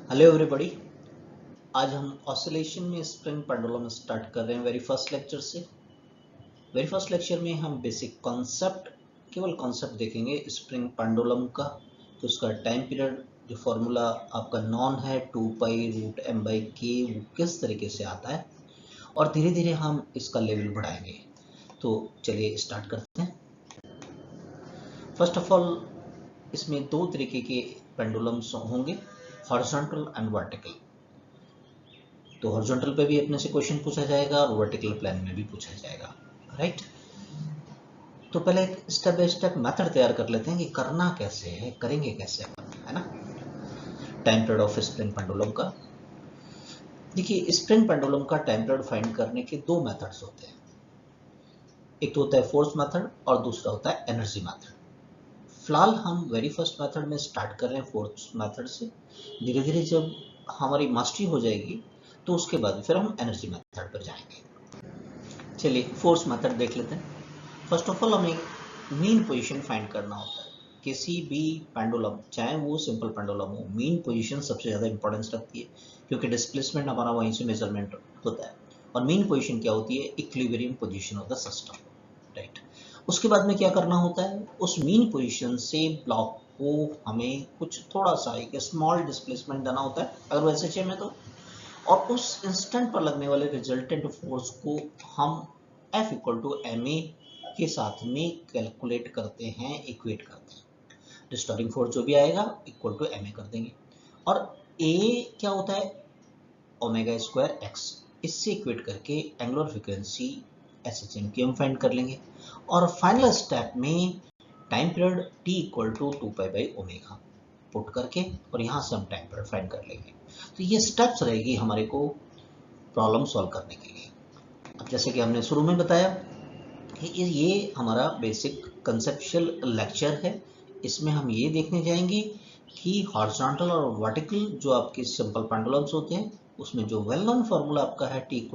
Hello everybody. आज हम oscillation में स्प्रिंग पेंडुलम स्टार्ट कर रहे हैं वेरी फर्स्ट लेक्चर से। वेरी फर्स्ट लेक्चर में हम बेसिक कॉन्सेप्ट, केवल कॉन्सेप्ट देखेंगे स्प्रिंग पेंडुलम का। तो उसका टाइम पीरियड, जो फॉर्मूला आपका नॉन है 2π√m/k, वो किस तरीके से आता है, और धीरे धीरे हम इसका लेवल बढ़ाएंगे। तो चलिए स्टार्ट करते हैं। फर्स्ट ऑफ ऑल, इसमें दो तरीके के पेंडुलम्स होंगे, हॉरिजॉन्टल एंड वर्टिकल। तो हॉरिजॉन्टल पे भी अपने से क्वेश्चन पूछा जाएगा और वर्टिकल प्लेन में भी पूछा जाएगा, राइट। तो पहले एक स्टेप बाय स्टेप मेथड तैयार कर लेते हैं कि करना कैसे है, करेंगे कैसे अपन, है ना। Time period of spring pendulum का देखिए, स्प्रिंग पेंडुलम का टाइम पीरियड फाइंड करने के दो मेथड्स होते हैं। एक तो होता है फोर्स मेथड और दूसरा होता है एनर्जी मेथड। फिलहाल हम वेरी फर्स्ट मेथड में स्टार्ट कर रहे हैं, फोर्स मेथड से। धीरे धीरे जब हमारी मास्टरी हो जाएगी तो उसके बाद फिर हम एनर्जी मेथड पर जाएंगे। चलिए फोर्स मेथड देख लेते हैं। फर्स्ट ऑफ ऑल हमें मीन पोजीशन फाइंड करना होता है। किसी भी पेंडुलम, चाहे वो सिंपल पेंडुलम हो, मीन पोजीशन सबसे ज़्यादा इंपॉर्टेंस रखती है, क्योंकि डिस्प्लेसमेंट हमारा वहीं से मेजरमेंट होता है। और मीन पोजीशन क्या होती है? Equilibrium position of the system, right. उसके बाद में क्या करना होता है? उस मीन पोजीशन से ब्लॉक को हमें कुछ थोड़ा सा एक स्मॉल डिस्प्लेसमेंट देना होता है, अगर वो SHM है तो। और उस इंस्टेंट पर लगने वाले रिजल्टेंट फोर्स को हम F = ma के साथ में कैलकुलेट करते हैं, इक्वेट करते हैं। डिस्टॉर्टिंग फोर्स जो भी आएगा इक्वल टू ma कर देंगे। और a क्या होता है? ω²x। इससे इक्वेट करके एंगुलर फ्रीक्वेंसी SHM की हम फाइंड कर लेंगे। और फाइनल स्टेप में टाइम पीरियड t = 2π/ω पुट करके, और यहाँ से हम टाइम पीरियड फाइंड कर लेंगे। तो ये स्टेप्स रहेगी हमारे को प्रॉब्लम सॉल्व करने के लिए। अब जैसे कि हमने शुरू में बताया कि ये हमारा बेसिक कंसेप्चुअल लेक्चर है। इसमें हम ये देखने जाएंगे कि हॉरिजॉन्टल और वर्टिकल जो आपके सिंपल पेंडुलम्स होते हैं, उसमें जो वेल नोन फार्मूला आपका है t =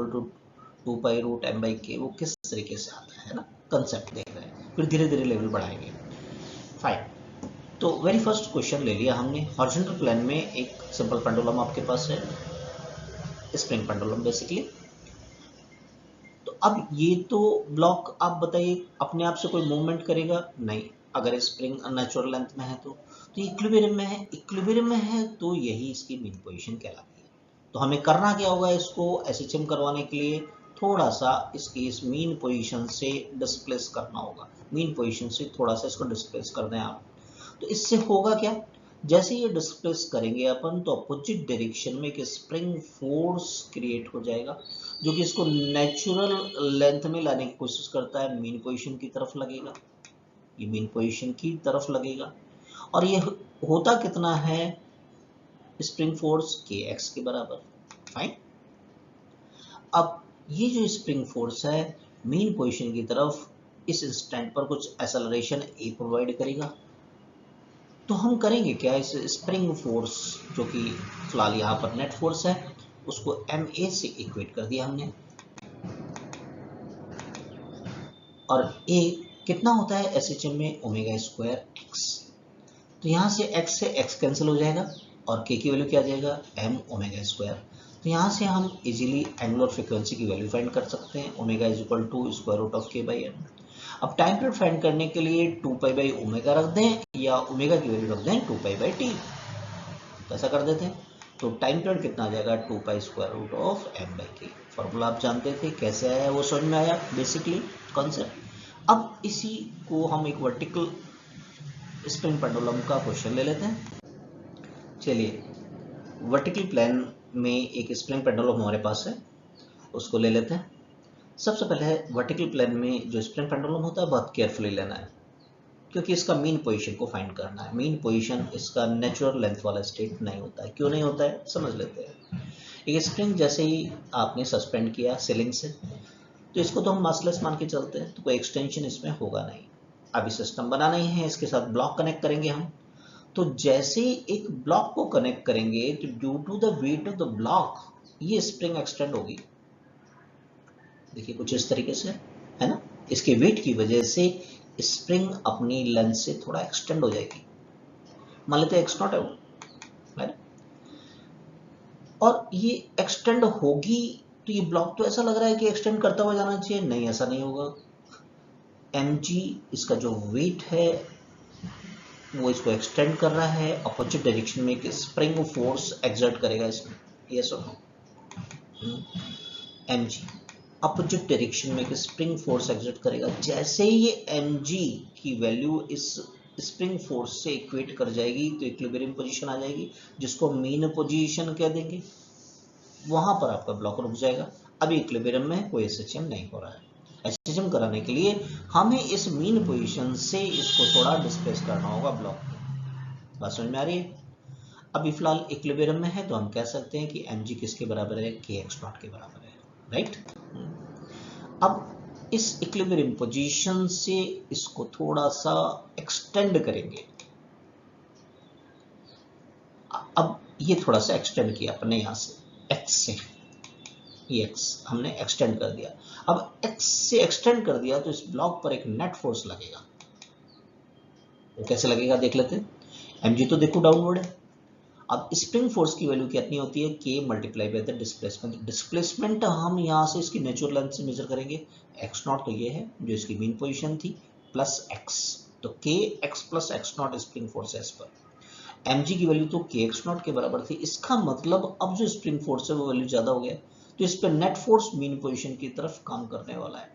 2π√m/k, वो किस तरीके से आता है ना। कंसेप्ट देख रहे हैं, फिर धीरे धीरे लेवल बढ़ाएंगे। फाइन। तो वेरी फर्स्ट क्वेश्चन ले लिया हमने। हॉरिजॉन्टल प्लेन में एक सिंपल पेंडुलम आपके पास है, स्प्रिंग पेंडुलम बेसिकली। तो अब ये तो ब्लॉक, आप बताइए, अपने आप से कोई मूवमेंट करेगा नहीं, अगर स्प्रिंग नेचुरल लेंथ में है तो इक्विलिब्रियम में है। इक्विलिब्रियम में है तो यही इसकी मीन पोजीशन कहलाती है। तो हमें करना क्या होगा? इसको SHM करवाने के लिए थोड़ा सा इसकी इस मीन पोजीशन से डिस्प्लेस करना होगा। मीन पोजीशन से थोड़ा सा इसको डिस्प्लेस कर दें आप। तो इससे होगा क्या? जैसे ये डिस्प्लेस करेंगे अपन, तो अपोजिट डायरेक्शन में एक स्प्रिंग फोर्स क्रिएट हो जाएगा, जो कि इसको नेचुरल लेंथ में लाने की कोशिश करता है। मीन पोजीशन की तरफ लगेगा, ये मीन पोजीशन की तरफ लगेगा। और ये होता कितना है? स्प्रिंग फोर्स kx के बराबर। फाइन। अब ये जो स्प्रिंग फोर्स है, मीन पोजीशन की तरफ इस इंस्टेंट पर कुछ एक्सेलरेशन a प्रोवाइड करेगा। तो हम करेंगे क्या? इस स्प्रिंग फोर्स, जो कि फिलहाल यहाँ पर नेट फोर्स है, उसको ma से इक्वेट कर दिया हमने। और a कितना होता है SHM में? ω²x। तो यहाँ से x कैंसिल हो जाएगा और k की वैल्यू क्या आ जाएगा? m⍵²। तो यहाँ से हम इजीली एंगुलर फ्रीक्वेंसी की वैल्यू फाइंड कर सकते हैं, ω = √k/m। अब टाइम पीरियड फाइंड करने के लिए 2π/ω रख दें, या ω की वैल्यू रख दें 2π/t। तो ऐसा कर देते हैं। तो टाइम पीरियड कितना आ जाएगा? 2π√m/k। फॉर्मूला आप जानते थे, कैसे आया वो समझ में आया बेसिकली कॉन्सेप्ट। अब इसी को हम एक वर्टिकल स्प्रिंग पेंडुलम का क्वेश्चन ले लेते हैं। चलिए, वर्टिकल प्लेन में एक स्प्रिंग पेंडुलम हमारे पास है, उसको ले लेते हैं। सबसे पहले वर्टिकल प्लेन में जो स्प्रिंग पेंडुलम होता है, बहुत केयरफुली लेना है, क्योंकि इसका मीन पोजीशन को फाइंड करना है। मीन पोजीशन इसका नेचुरल लेंथ वाला स्टेट नहीं होता है। क्यों नहीं होता है, समझ लेते हैं। एक स्प्रिंग जैसे ही आपने सस्पेंड किया सीलिंग से, तो इसको तो हम मासलेस मान के चलते हैं, तो कोई एक्सटेंशन इसमें होगा नहीं। अभी सिस्टम बनाना ही है, इसके साथ ब्लॉक कनेक्ट करेंगे हम। तो जैसे एक ब्लॉक को कनेक्ट करेंगे, तो due to the weight of the block ये स्प्रिंग एक्सटेंड होगी। देखिए कुछ इस तरीके से, है ना। इसके वेट की वजह से स्प्रिंग अपनी लेंथ से थोड़ा एक्सटेंड हो जाएगी। मान लेते हैं x0 है वो, है ना। और ये एक्सटेंड होगी तो ये ब्लॉक तो ऐसा लग रहा है कि एक्सटेंड करता हुआ जाना चाहिए, नहीं ऐसा नहीं होगा। mg इसका जो वेट है वो इसको एक्सटेंड कर रहा है, अपोजिट डायरेक्शन में एक स्प्रिंग फोर्स एक्सर्ट करेगा इसमें, यस और नो। mg अपोजिट डायरेक्शन में एक स्प्रिंग फोर्स एक्सर्ट करेगा। जैसे ही ये mg की वैल्यू इस स्प्रिंग फोर्स से इक्वेट कर जाएगी तो इक्विलिब्रियम पोजीशन आ जाएगी, जिसको मीन पोजीशन कह देंगे। वहां पर आपका ब्लॉक रुक जाएगा। अभी इक्विलिब्रियम में कोई एसएचएम नहीं हो रहा है। एसएचएम कराने के लिए हमें इस मीन पोजीशन से इसको थोड़ा डिस्प्लेस करना होगा ब्लॉक को। बात समझ में आ रही है? अभी फिलहाल इक्विलिब्रियम में है तो हम कह सकते हैं कि mg किसके बराबर है, kx0 के बराबर है, राइट। अब इस इक्विलिब्रियम पोजीशन से इसको थोड़ा सा एक्सटेंड करेंगे। अब ये थोड़ा सा एक्सटेंड किया अपने यहां से x से, ये x हमने एक्सटेंड कर दिया। अब x से एक्सटेंड कर दिया तो इस ब्लॉक पर एक नेट फोर्स लगेगा। वो कैसे लगेगा देख लेते हैं। mg तो देखो डाउनवर्ड है। अब स्प्रिंग फोर्स की वैल्यू कितनी होती है, k multiply by the displacement. Displacement हम यहाँ से इसकी नेचुरल लेंथ से मेजर करेंगे। x0 तो ये है जो इसकी मीन पोजीशन थी, प्लस x, तो kx plus x0 spring force है इस पर। mg की वैल्यू तो kx0 के बराबर थी। इसका मतलब अब जो स्प्रिंग फोर्स है वो वैल्यू ज्यादा हो गया, तो इस पर नेट फोर्स मीन पोजीशन की तरफ काम करने वाला है,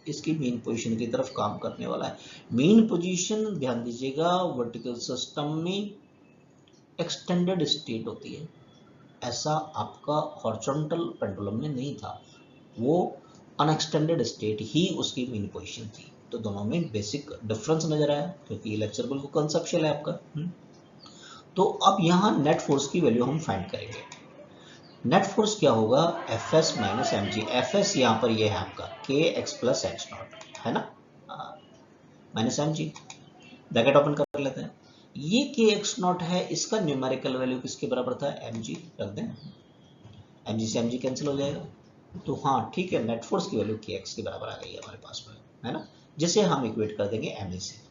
इसकी मीन पोजीशन की तरफ काम करने वाला है। मीन पोजीशन ध्यान दीजिएगा वर्टिकल सिस्टम में एक्सटेंडेड स्टेट होती है, ऐसा आपका हॉरिजॉन्टल पेंडुलम में नहीं था, वो अनएक्सटेंडेड स्टेट ही उसकी मीन पोजीशन थी। तो दोनों में बेसिक डिफरेंस नजर आया, क्योंकि ये लेक्चर बिल्कुल कंसेप्चुअल है आपका। तो अब यहाँ नेट फोर्स की वैल्यू हम फाइंड करेंगे। नेट फोर्स क्या होगा, Fs माइनस mg। Fs यहाँ पर ये है आपका kx प्लस x0 है ना, माइनस mg, ब्रैकेट ओपन कर लेते हैं। ये kx0 है, इसका न्यूमेरिकल वैल्यू किसके बराबर था, mg रख दें। mg से mg कैंसिल हो जाएगा, तो हाँ ठीक है, नेट फोर्स की वैल्यू kx के बराबर आ गई है हमारे पास में, है ना, जिसे हम इक्वेट कर देंगे ma से।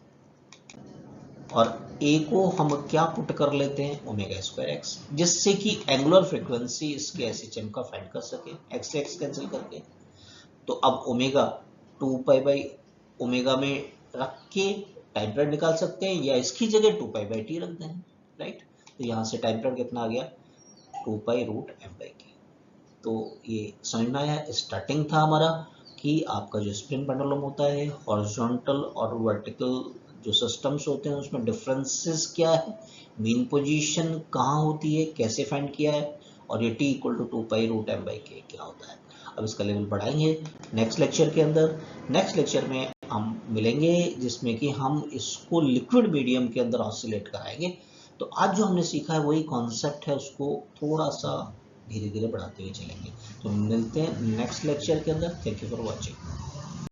और a को हम क्या पुट कर लेते हैं, ओमेगा स्क्वायर एक्स, जिससे कि एंगुलर फ्रीक्वेंसी इसके एसएचएम का फाइंड कर सके, एक्स से एक्स कैंसिल करके। तो अब ओमेगा 2 पाई बाई ओमेगा में रख के टाइम पीरियड निकाल सकते हैं, या इसकी जगह 2 पाई बाई टी रख दें, राइट। तो यहाँ से टाइम पीरियड कितना आ गया, 2 पाई रूट एम बाई के। तो ये समझ में आया। स्टार्टिंग था हमारा कि आपका जो स्प्रिंग पेंडुलम होता है, हॉरिजॉन्टल और वर्टिकल जो सिस्टम्स होते हैं उसमें डिफरेंसेस क्या है, मीन पोजीशन कहाँ होती है, कैसे फाइंड किया है, और ये t equal to 2 pi root m by k क्या होता है। अब इसका लेवल बढ़ाएंगे नेक्स्ट लेक्चर के अंदर। नेक्स्ट लेक्चर में हम मिलेंगे जिसमें कि हम इसको लिक्विड मीडियम के अंदर ऑसिलेट कराएंगे। तो आज जो हमने सीखा है वही कॉन्सेप्ट है, उसको थोड़ा सा धीरे धीरे बढ़ाते हुए चलेंगे। तो मिलते हैं नेक्स्ट लेक्चर के अंदर। Thank you for watching.